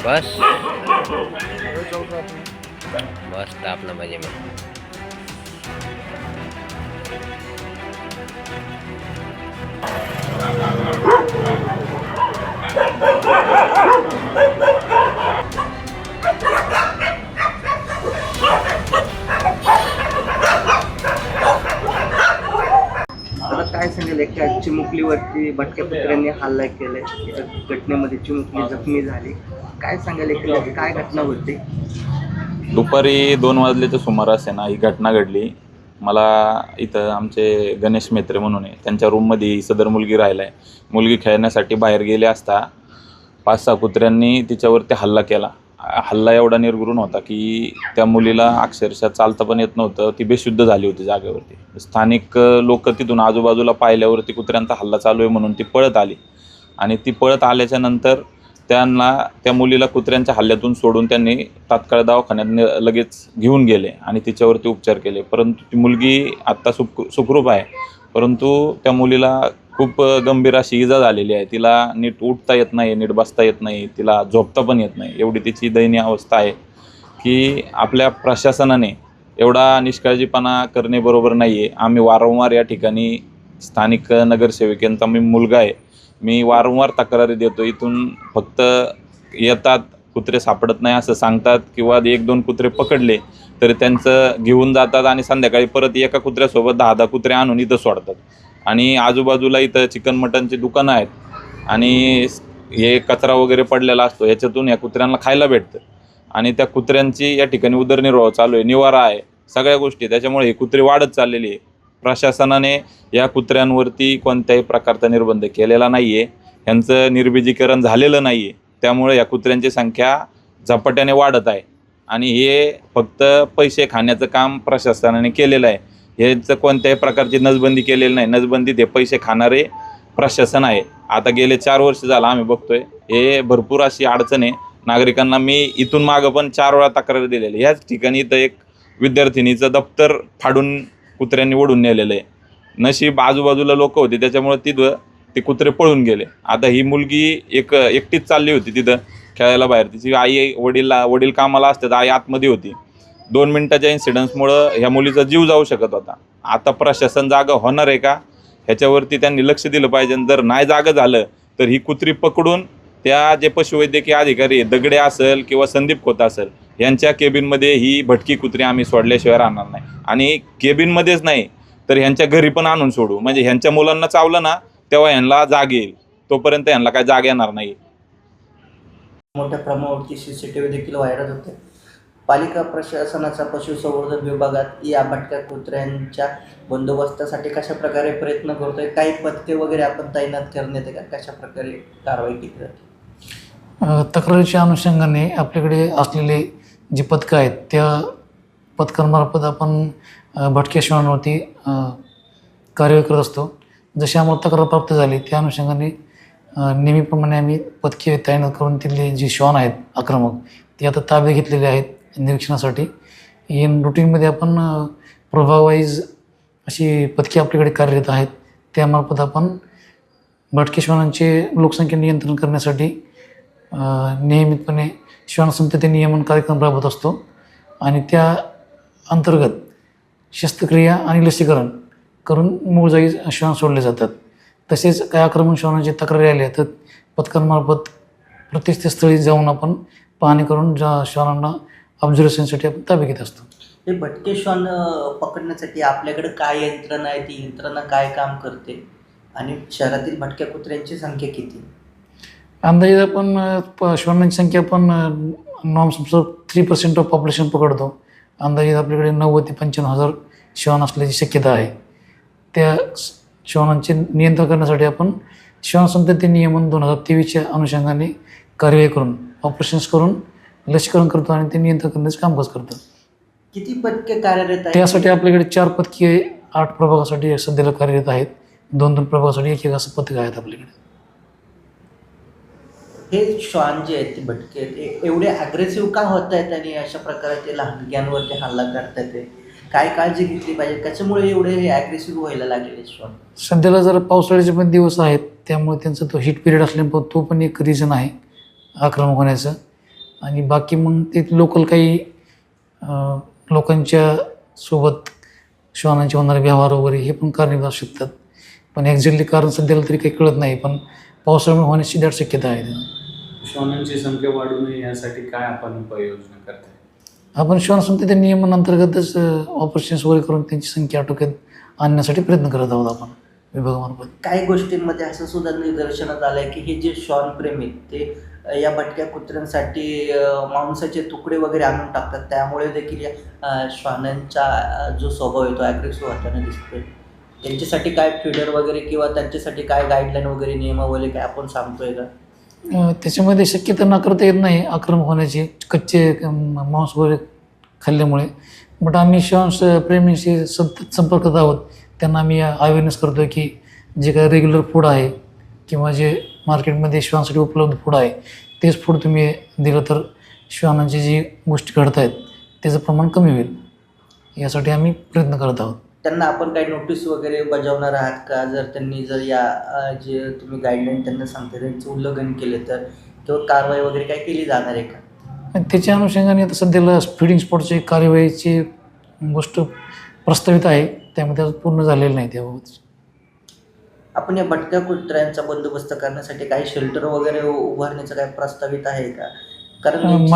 बस मस्त आपलं मजे में. आता काय सांगेल, एका चिमुकलीवरती भटक्या कुत्र्यांनी हल्ला केलाय. त्या घटनेमध्ये चिमुकली जखमी झाली. काय सांगाल, एकंदरीत काय घटना होती? दुपारी 2 वाजल्याच्या सुमारास आहे ना ही घटना घडली. मला इथं आमचे गणेश मेत्रे म्हणून आहे, त्यांच्या रूममध्ये सदर मुलगी राहिला आहे. मुलगी खेळण्यासाठी बाहेर गेली असता 5-6 कुत्र्यांनी तिच्यावरती हल्ला केला. हल्ला एवढा निर्घृण होता की त्या मुलीला अक्षरशः चालता पण येत नव्हतं. ती बेशुद्ध झाली होती जागेवरती. स्थानिक लोक तिथून आजूबाजूला पाहिल्यावरती कुत्र्यांचा हल्ला चालू आहे म्हणून ती पळत आली आणि ती पळत आल्याच्या नंतर त्या मुलीला कुत्र्यांच्या हल्ल्यातून सोडून त्यांनी तात्काळ दवाखान्यात लगेच घेऊन गेले आणि तिच्यावरती उपचार केले. परंतु ती मुलगी आत्ता सुखरूप आहे, परंतु त्या मुलीला खूप गंभीर अशी इजा झालेली आहे. तिला नीट उठता येत नाही, नीट बसता येत नाही, तिला झोपता पण येत नाही. एवढी तिची दयनीय अवस्था आहे की आपल्या प्रशासनाने एवढा निष्काळजीपणा करणे बरोबर नाही आहे. आम्ही वारंवार या ठिकाणी स्थानिक नगरसेविकांचा मी मुलगा आहे, मी वारंवार तक्रारी देतो. इथून फक्त येतात, कुत्रे सापडत नाही असं सांगतात किंवा 1-2 कुत्रे पकडले तरी त्यांचं घेऊन जातात आणि संध्याकाळी परत एका कुत्र्यासोबत 10-10 कुत्रे आणून इथं सोडतात. आणि आजूबाजूला इथं चिकन मटनची दुकानं आहेत आणि हे कचरा वगैरे पडलेला असतो, ह्याच्यातून या कुत्र्यांना खायला भेटतं आणि त्या कुत्र्यांची या ठिकाणी उदरनिर्वाह चालू आहे, निवारा आहे, सगळ्या गोष्टी. त्याच्यामुळे ही कुत्री वाढत चाललेली आहे. प्रशासनाने या कुत्र्यांवरती कोणत्याही प्रकारचा निर्बंध केलेला नाही आहे, ह्यांचं निर्बीजीकरण झालेलं नाही आहे. त्यामुळे या कुत्र्यांची संख्या झपाट्याने वाढत आहे आणि हे फक्त पैसे खाण्याचं काम प्रशासनाने केलेलं आहे. ह्याचं कोणत्याही प्रकारची नसबंदी केलेली नाही. नसबंदीत हे पैसे खाणारे प्रशासन आहे. आता गेले 4 वर्ष झालं आम्ही बघतोय हे भरपूर अशी अडचण आहे नागरिकांना. मी इथून मागं पण 4 वेळा तक्रार दिलेली. ह्याच ठिकाणी इथं एक विद्यार्थिनीचं दप्तर फाडून कुत्र्यांनी ओढून नेलेलं आहे. नशीब आजूबाजूला लोक होते त्याच्यामुळे तिथं ते कुत्रे पळून गेले. आता ही मुलगी एकटीच चालली होती तिथं खेळायला बाहेर. तिची वडील कामाला असतात, आई आतमध्ये होती. 2 मिनिटाच्या इन्सिडन्समुळं ह्या मुलीचा जीव जाऊ शकत होता. आता प्रशासन जागा होणार आहे का ह्याच्यावरती त्यांनी लक्ष दिलं पाहिजे. जर नाही जागा झालं तर ही कुत्री पकडून त्या जे पशुवैद्यकीय अधिकारी दगडे असेल किंवा संदीप खोत असेल यांच्या केबिनमध्ये ही भटकी कुत्री आम्ही सोडल्याशिवाय राहणार नाही. आणि केबिनमध्येच नाही तर ह्यांच्या घरी पण आणून सोडू, म्हणजे ह्यांच्या मुलांना चावलं ना तेव्हा ह्यांना जाग येईल, तोपर्यंत ह्यांना काय जाग येणार नाही. मोठ्या प्रमाणावरती CCTV देखील व्हायरल होते. पालिका प्रशासनाचा पशुसंवर्धन विभागात या भटक्या कुत्र्यांच्या बंदोबस्तासाठी कशा प्रकारे प्रयत्न करतोय? काही पथके वगैरे आपण तैनात करण्यात आहे का? कशा प्रकारे कारवाई केली जाते? तक्रारीच्या अनुषंगाने आपल्याकडे असलेले जी पथकं आहेत त्या पथकांमार्फत आपण भटक्या श्वानांवरती कार्यवाही करत असतो. जशी आम्हाला तक्रार प्राप्त झाली त्या अनुषंगाने नेहमीप्रमाणे आम्ही पथके तैनात करून तिथले जे श्वान आहेत आक्रमक ते आता ताब्यात घेतलेले आहेत निरीक्षणासाठी. इन रुटीनमध्ये आपण प्रभागवाईज अशी पथके आपल्याकडे कार्यरत आहेत. त्यामार्फत आपण भटके श्वानांचे लोकसंख्या नियंत्रण करण्यासाठी नियमितपणे श्वानसंतती नियमन कार्यक्रम राबवत असतो आणि त्या अंतर्गत शस्त्रक्रिया आणि लसीकरण करून मूळ जागी श्वान सोडले जातात. तसेच काही आक्रमक श्वानांची तक्रारी आल्या तर पथकांमार्फत प्रत्येक स्थळी जाऊन आपण पाहणी करून श्वानांना ऑब्झर्वेशनसाठी आपण ताब्यात घेत असतो. हे भटके श्वान पकडण्यासाठी आपल्याकडे काय यंत्रणा आहे? ती यंत्रणा काय काम करते आणि शहरातील भटक्या कुत्र्यांची संख्या किती? अंदाजे आपण श्वानांची संख्या आपण नॉर्म्स 3% ऑफ पॉप्युलेशन पकडतो. अंदाजे आपल्याकडे 90,000 ते 95,000 श्वान असल्याची शक्यता आहे. त्या श्वानांचे नियंत्रण करण्यासाठी आपण श्वानसंतती नियमन 2023च्या अनुषंगाने कार्यवाही करून ऑपरेशन्स करून लसीकरण करतो आणि ते नियंत्रण करण्याचं कामकाज करतो. किती पथके कार्यरत आहेत? त्यासाठी आपल्याकडे 4 पथके 8 प्रभागासाठी सध्याला कार्यरत आहेत. 2-2 प्रभागासाठी एक असं पथक आहेत आपल्याकडे. हे श्वान जे आहेत ते भटके आहेत एवढे ॲग्रेसिव्ह का होत आहेत आणि अशा प्रकारे ते लहानग्यांवरती हल्ला करतात? ते काय काळजी घेतली पाहिजे? कशामुळे एवढे हे ॲग्रेसिव्ह व्हायला लागले श्वान? सध्याला जरा पावसाळ्याचे पण दिवस आहेत त्यामुळे त्यांचा तो हीट पिरियड असल्यामुळे तो पण एक रिझन आहे आक्रमक होण्याचं. आणि बाकी मग ते लोकल काही लोकांच्या सोबत श्वानांचे होणारे व्यवहार वगैरे हे पण कारणीभूत असू शकतात. पण एक्झॅक्टली कारण सध्याला तरी काही कळत नाही, पण पावसामुळे होण्याची दाट शक्यता आहे. श्वानांची संख्या वाढू नये यासाठी काय आपण उपाययोजना करताय? आपण श्वान संतती नियमनांतर्गतच ऑपरेशन्स वगैरे करून त्यांची संख्या आटोक्यात आणण्यासाठी प्रयत्न करत आहोत आपण विभागामार्फत. काही गोष्टींमध्ये असं सुद्धा निदर्शनात आलं आहे की हे जे श्वानप्रेमी ते या भटक्या कुत्र्यांसाठी मांसाचे तुकडे वगैरे आणून टाकतात, त्यामुळे देखील या श्वानांचा जो स्वभाव आहे तो ॲग्रेसिव्ह होताना दिसतोय. त्यांच्यासाठी काय फीडर वगैरे किंवा त्यांच्यासाठी काय गाईडलाईन वगैरे नियमावली काय आपण सांगतोय का? त्याच्यामध्ये शक्यता नाकारता येत नाही आक्रमक होण्याची, कच्चे मांस वगैरे खाल्ल्यामुळे. बट आम्ही श्वान प्रेमींशी सतत संपर्कात आहोत. त्यांना आम्ही अवेअरनेस करतो की जे काही रेग्युलर फूड आहे किंवा जे मार्केटमध्ये श्वानसाठी उपलब्ध फूड आहे तेच फूड तुम्ही दिलं तर श्वानांची जी गोष्टी घडत आहेत त्याचं प्रमाण कमी होईल, यासाठी आम्ही प्रयत्न करत आहोत. त्यांना आपण काही नोटीस वगैरे बजावणार आहात का? जर त्यांनी जर या जे तुम्ही गाईडलाईन त्यांना सांगता त्यांचं उल्लंघन केले तर किंवा कारवाई वगैरे काय केली जाणार आहे का? आणि त्याच्या अनुषंगाने आता सध्याला फीडिंग स्पॉटची कार्यवाहीची गोष्ट प्रस्तावित आहे, त्यामध्ये अजून पूर्ण झालेलं नाही त्याबाबत. आपण या भटक्या कुत्र्यांचा बंदोबस्त करण्यासाठी काही शेल्टर वगैरे उभारण्याचं काय प्रस्तावित आहे का? कारण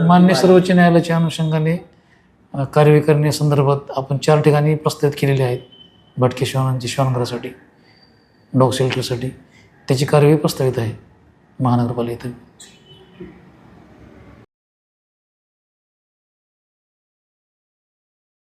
मान्य सर्वोच्च न्यायालयाच्या अनुषंगाने कार्यवाही करण्यासंदर्भात आपण 4 ठिकाणी प्रस्तावित केलेले आहेत भटके श्वानांची श्वानगृहासाठी, डॉग शेल्टरसाठी. त्याची कार्यवाही प्रस्तावित आहे महानगरपालिकेत.